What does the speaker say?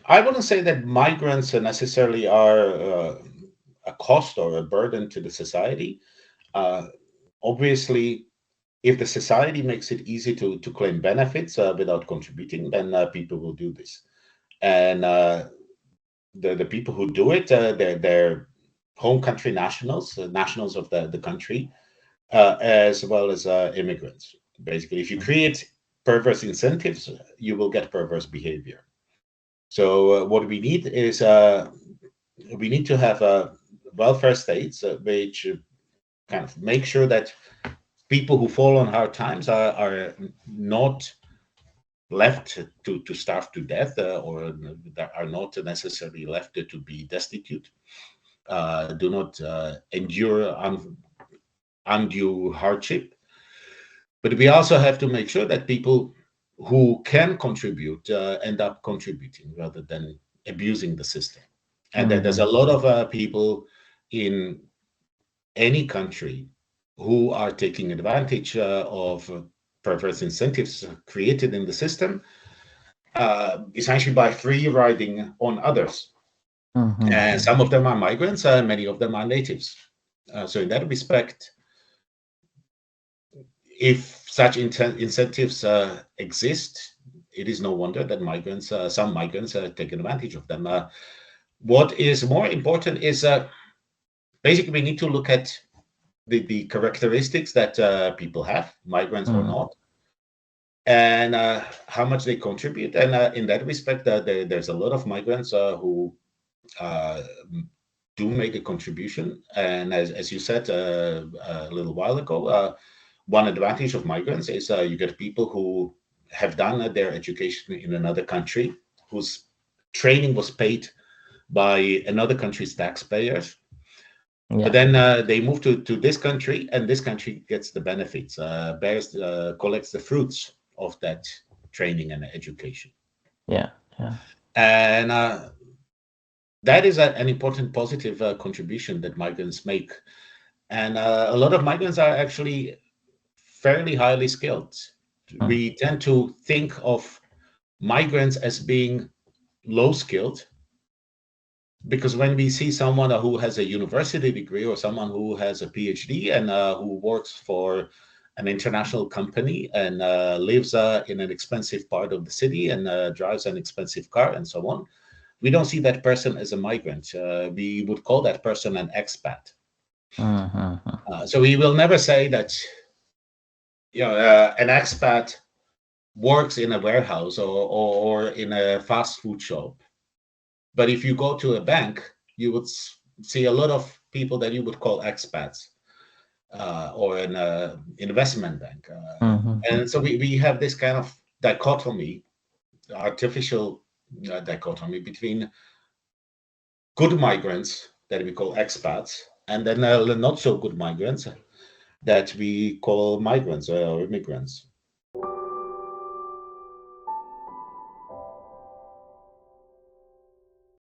I wouldn't say that migrants necessarily are a cost or a burden to the society. Obviously, if the society makes it easy to claim benefits without contributing, then people will do this. And the people who do it, they're home country nationals, nationals of the country, as well as immigrants. Basically, if you create perverse incentives, you will get perverse behavior. So what we need is we need to have welfare states which kind of make sure that people who fall on hard times are not left to starve to death or that are not necessarily left to be destitute, do not endure undue hardship. But we also have to make sure that people who can contribute end up contributing rather than abusing the system. And that there's a lot of people in any country who are taking advantage of perverse incentives created in the system, essentially by free riding on others. And some of them are migrants, many of them are natives. So in that respect, if such incentives exist, it is no wonder that migrants, some migrants, take advantage of them. What is more important is basically we need to look at the characteristics that people have, migrants or not, and how much they contribute. And in that respect, there's a lot of migrants who do make a contribution. And as you said a little while ago, one advantage of migrants is you get people who have done their education in another country, whose training was paid by another country's taxpayers. Yeah. But then they move to this country, and this country gets the benefits, collects the fruits of that training and education. Yeah. And that is an important positive contribution that migrants make. And a lot of migrants are actually fairly highly skilled. We tend to think of migrants as being low skilled, because when we see someone who has a university degree or someone who has a PhD and who works for an international company and lives in an expensive part of the city and drives an expensive car and so on, we don't see that person as a migrant. We would call that person an expat. So we will never say that an expat works in a warehouse or in a fast food shop. But if you go to a bank, you would see a lot of people that you would call expats, or an investment bank. And so we have this kind of dichotomy, artificial dichotomy between good migrants that we call expats and then not so good migrants that we call migrants or immigrants.